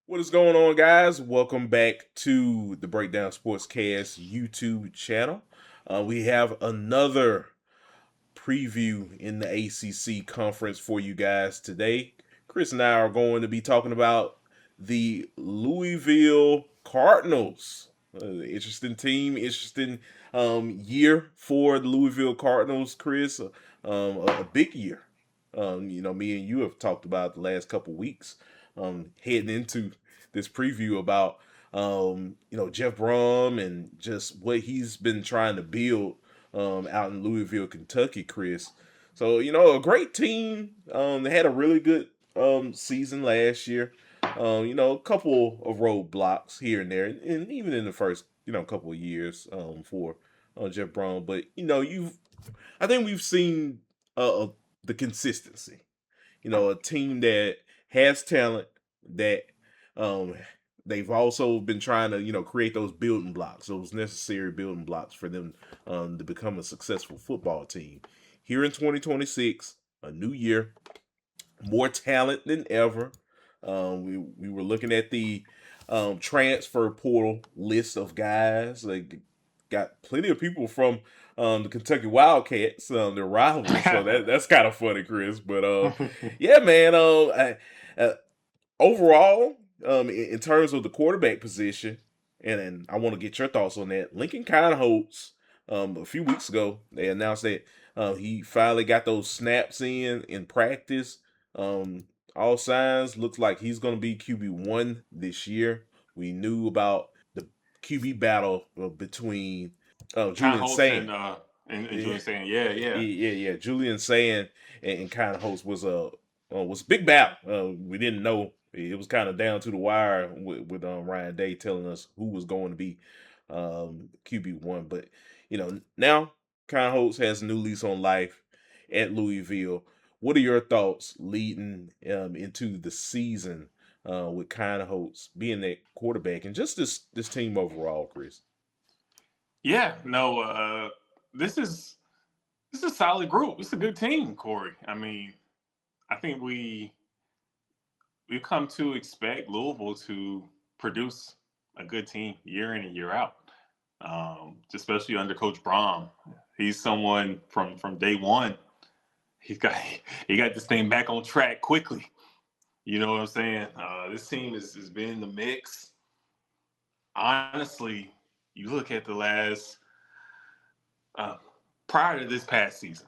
What is going on, guys? Welcome back to the Breakdown Sportscast YouTube channel. We have another preview in the ACC conference for you guys today. Chris and I are going to be talking about the Louisville Cardinals. Interesting team, interesting year for the Louisville Cardinals, Chris. A big year. Me and you have talked about the last couple weeks, heading into this preview about Jeff Brom and just what he's been trying to build out in Louisville, Kentucky, Chris. So, a great team. They had a really good season last year. A couple of roadblocks here and there, and even in the first, couple of years for Jeff Brom. But I think we've seen the consistency. A team that has talent that um, they've also been trying to create those building blocks, those necessary building blocks for them to become a successful football team. Here in 2026, a new year, more talent than ever. We were looking at the transfer portal list of guys. Like, got plenty of people from the Kentucky Wildcats, their rivals. So that's kind of funny, Chris. But yeah, man. Overall, in terms of the quarterback position, and I want to get your thoughts on that. Lincoln Holtz, a few weeks ago, they announced that he finally got those snaps in practice. All signs looks like he's going to be QB1 this year. We knew about the QB battle between Con Julian Holtz Sayin. and Yeah, Julian saying, yeah, yeah. yeah. Julian Sayin and Holtz was a big battle. We didn't know. It was kind of down to the wire with Ryan Day telling us who was going to be QB1. But now Con Holtz has a new lease on life at Louisville. What are your thoughts leading into the season with Con Holtz being that quarterback and just this team overall, Chris? Yeah, no, this is a solid group. It's a good team, Kory. I mean, I think we've come to expect Louisville to produce a good team year in and year out. Especially under Coach Brom. He's someone from day one. He got this thing back on track quickly. You know what I'm saying? This team has been in the mix. Honestly, you look at the last uh, prior to this past season,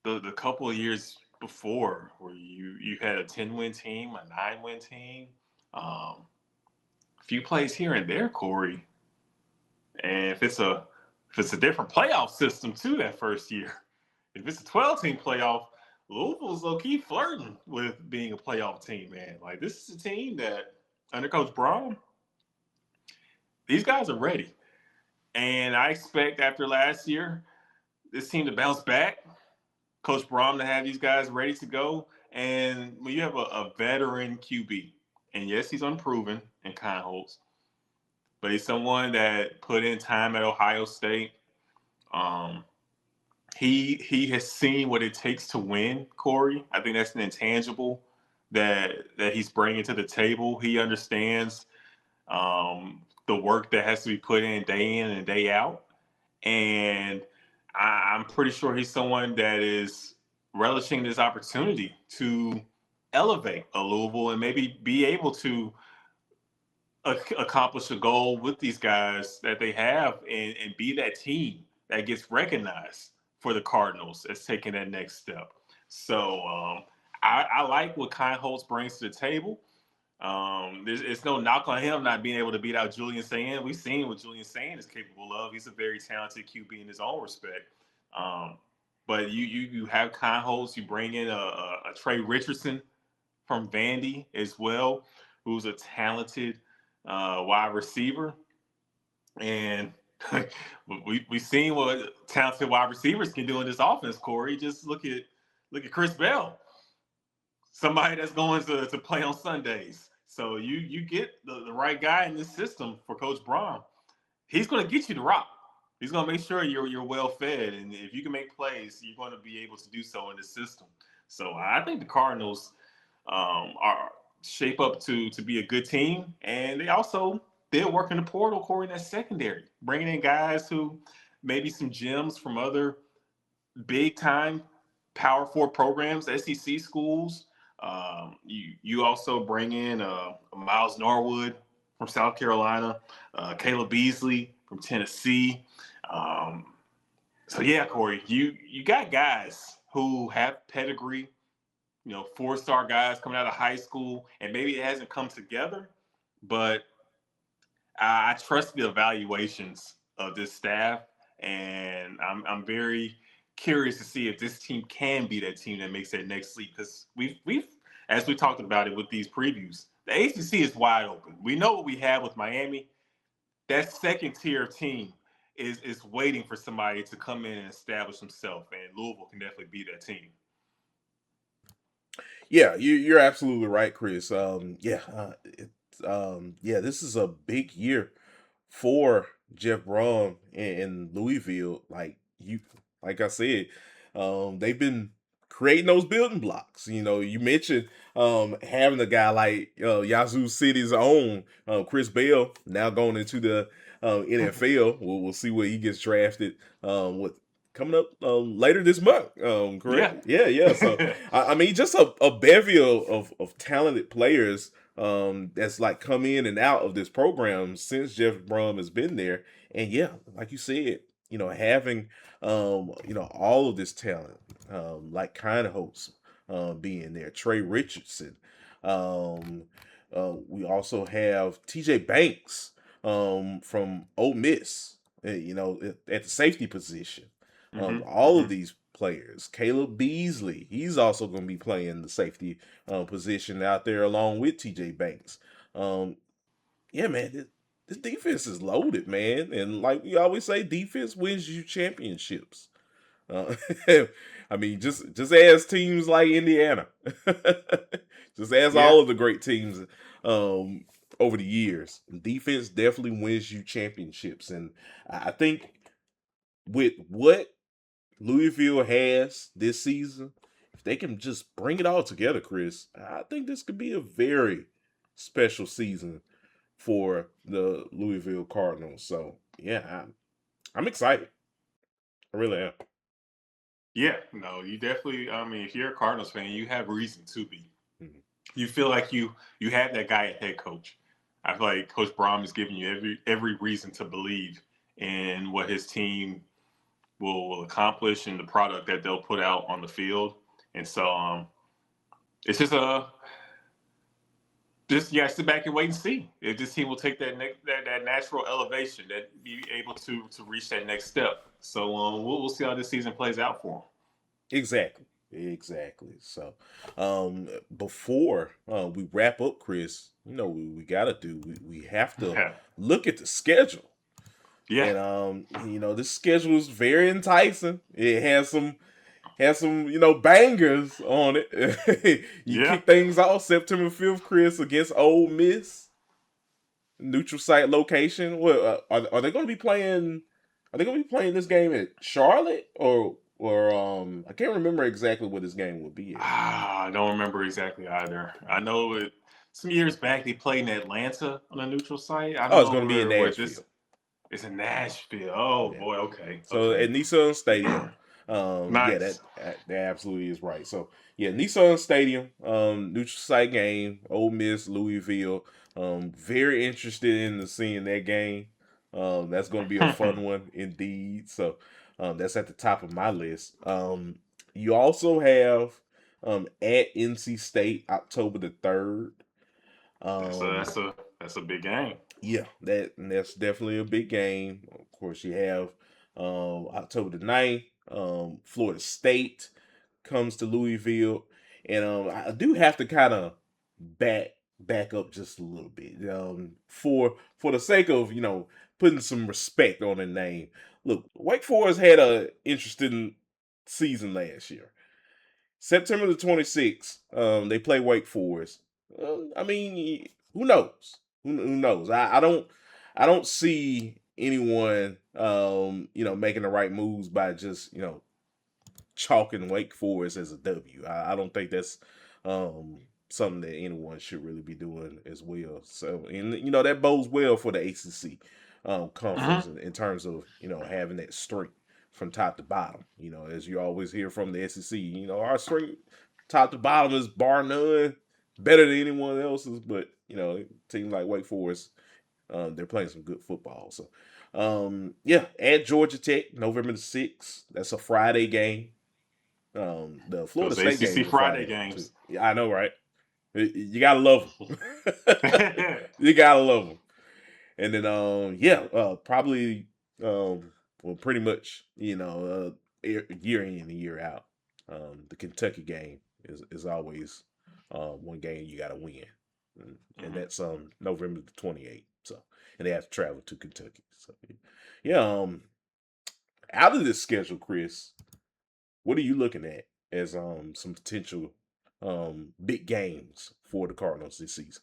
the couple of years before, where you had a 10-win team, a 9-win team, a few plays here and there, Kory, and if it's a different playoff system too that first year, if it's a 12-team playoff, Louisville's low key flirting with being a playoff team, man. Like, this is a team that under Coach Brown, these guys are ready. And I expect after last year, this team to bounce back, Coach Brom to have these guys ready to go. And when you have a veteran QB, and yes, he's unproven in Con Holtz, but he's someone that put in time at Ohio State. Um, he has seen what it takes to win, Kory. I think that's an intangible that he's bringing to the table. He understands the work that has to be put in and day out. And I'm pretty sure he's someone that is relishing this opportunity to elevate a Louisville and maybe be able to accomplish a goal with these guys that they have and be that team that gets recognized for the Cardinals as taking that next step. So I like what Kai Holtz brings to the table. It's no knock on him not being able to beat out Julian Sayin. We've seen what Julian Sayin is capable of. He's a very talented QB in his own respect. Um, but you have Kai Holtz. You bring in a Trey Richardson from Vandy as well, who's a talented wide receiver. And we've seen what talented wide receivers can do in this offense, Kory. Just look at Chris Bell, somebody that's going to play on Sundays. So you get the right guy in this system for Coach Braun. He's going to get you the rock. He's going to make sure you're well fed, and if you can make plays, you're going to be able to do so in this system. So I think the Cardinals are shape up to be a good team. And they also did work in the portal, Kory, in that secondary, bringing in guys who maybe some gems from other big time Power Four programs, SEC schools. You also bring in Miles Norwood from South Carolina, Caleb Beasley from Tennessee. Um, so yeah, Kory, you got guys who have pedigree, 4-star guys coming out of high school, and maybe it hasn't come together, but I trust the evaluations of this staff, and I'm very curious to see if this team can be that team that makes that next leap. Because we've as we talked about it with these previews, the ACC is wide open. We know what we have with Miami. That second tier team is waiting for somebody to come in and establish himself, and Louisville can definitely be that team. Yeah, you're absolutely right, Chris. Yeah, this is a big year for Jeff Brom in Louisville. Like I said, they've been creating those building blocks. You mentioned having a guy like Yazoo City's own Chris Bell now going into the NFL. We'll see where he gets drafted. With coming up later this month. Correct? Yeah. Yeah. So I mean, just a bevy of talented players that's like come in and out of this program since Jeff Brom has been there. And yeah, like you said, having all of this talent, like kind of hosts being there, Trey Richardson. Um, we also have TJ Banks from Ole Miss, at the safety position. All of Mm-hmm. these players, Caleb Beasley, he's also going to be playing the safety position out there along with TJ Banks. Um, yeah, man, this defense is loaded, man, and like we always say, defense wins you championships. Uh, I mean, just as teams like Indiana, just as Yeah. all of the great teams um, over the years, defense definitely wins you championships, and I think with what Louisville has this season, if they can just bring it all together, Chris, I think this could be a very special season for the Louisville Cardinals. So yeah, I'm excited. I really am. Yeah, no, you definitely. I mean, if you're a Cardinals fan, you have reason to be. Mhm. You feel like you have that guy at head coach. I feel like Coach Brom is giving you every reason to believe in what his team will accomplish and the product that they'll put out on the field. And so it's just you guys sit back and wait and see if this team will take that natural elevation, that be able to reach that next step. So we'll see how this season plays out for them. Exactly. So, before we wrap up, Chris, we gotta do. We have to Yeah, look at the schedule, yeah, and this schedule is very enticing. It has some bangers on it. You yeah. kick things off September 5th, Chris, against Ole Miss, neutral site location. What are they going to be playing? Are they going to be playing this game at Charlotte or I can't remember exactly what this game would be at. I don't remember exactly either. I know some years back they played in Atlanta on a neutral site. I Oh, don't it's know going to be in where this Nashville. is in Nashville. Oh Yeah. boy, okay, So okay. at Nissan Stadium. Yeah, Nice. that absolutely is right. So yeah, Nissan Stadium, neutral site game, Ole Miss, Louisville. Very interested in seeing that game. That's going to be a fun one indeed. So that's at the top of my list. You also have at NC State October 3rd. that's a Um, that's a that's a big game. yeah, that's definitely a big game. Of course, you have October 9th. Florida State comes to Louisville, and I do have to kind of back up just a little bit for the sake of putting some respect on the name. Look, Wake Forest had a interesting season last year. September the 26th, they play Wake Forest. I mean, who knows? Who knows? I don't see anyone, making the right moves by just chalking Wake Forest as a W. I don't think that's something that anyone should really be doing as well. So, and that bodes well for the ACC conference Hmm. in terms of having that strength from top to bottom. As you always hear from the SEC, our strength top to bottom is bar none better than anyone else's. But teams like Wake Forest, they're playing some good football. So, yeah, at Georgia Tech, November the 6th. That's a Friday game. The Florida Those State ACC game is Friday Friday too. games. Yeah, I know, right? You gotta love them. You gotta love them. And then, yeah, probably, well, pretty much, year in and year out. The Kentucky game is always one game you gotta win, and Hmm. that's November the 28th. So, and they have to travel to Kentucky. So, yeah, out of this schedule, Chris, what are you looking at as some potential big games for the Cardinals this season?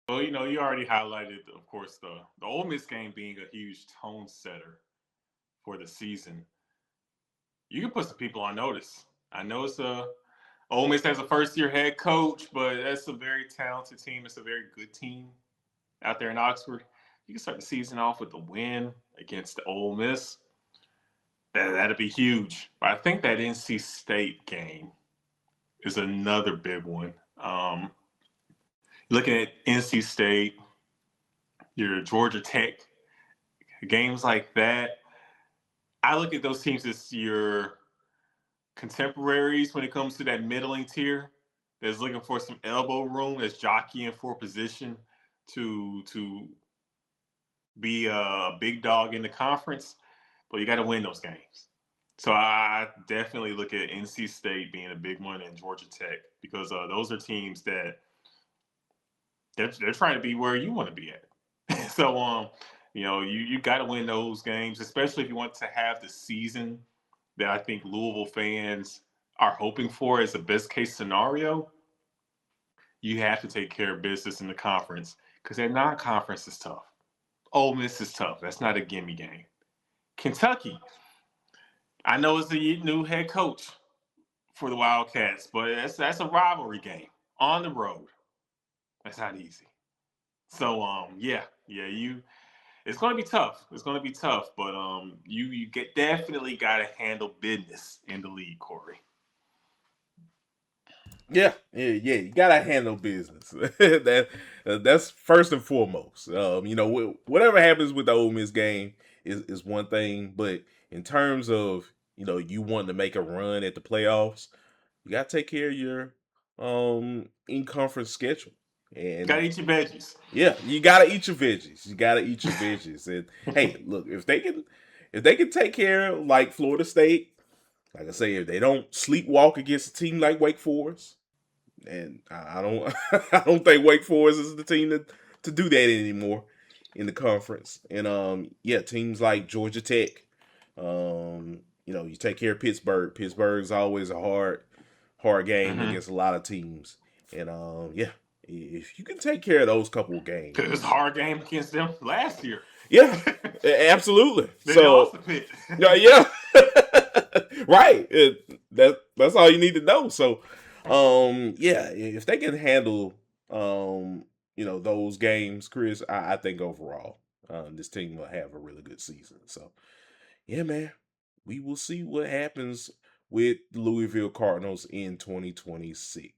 Well, you already highlighted, of course, the Ole Miss game being a huge tone setter for the season. You can put some people on notice. I know Ole Miss has a first year head coach, but that's a very talented team. It's a very good team out there in Oxford. You can start the season off with a win against the Ole Miss. That'd be huge. But I think that NC State game is another big one. Looking at NC State, your Georgia Tech, games like that. I look at those teams as your contemporaries when it comes to that middling tier that's looking for some elbow room, that's jockeying for position to be a big dog in the conference, but you got to win those games. So I definitely look at NC State being a big one and Georgia Tech because those are teams that they're trying to be where you want to be at. So you got to win those games, especially if you want to have the season that I think Louisville fans are hoping for as a best case scenario. You have to take care of business in the conference because that non-conference is tough. Ole Miss is tough. That's not a gimme game. Kentucky, I know it's the new head coach for the Wildcats, but that's a rivalry game on the road. That's not easy. So yeah, it's going to be tough. It's going to be tough, but you get definitely got to handle business in the league, Kory. Yeah, yeah, yeah. You gotta handle business. That's first and foremost. Whatever happens with the Ole Miss game is one thing, but in terms of you wanting to make a run at the playoffs, you gotta take care of your in conference schedule. Got to And eat your veggies. yeah, you gotta eat your veggies. You gotta eat your veggies. And hey, look, if they can take care of like Florida State, like I say, if they don't sleepwalk against a team like Wake Forest, and I don't I don't think Wake Forest is the team to do that anymore in the conference. And yeah, teams like Georgia Tech, you take care of Pittsburgh. Pittsburgh's always a hard game Mm-hmm. against a lot of teams. And yeah, if you can take care of those couple of Because it's a games, hard game against them last year. yeah, absolutely. Then they lost So the pit. yeah, yeah. Right. That's all you need to know. So, yeah, if they can handle, those games, Chris, I think overall, this team will have a really good season. So, yeah, man, we will see what happens with the Louisville Cardinals in 2026.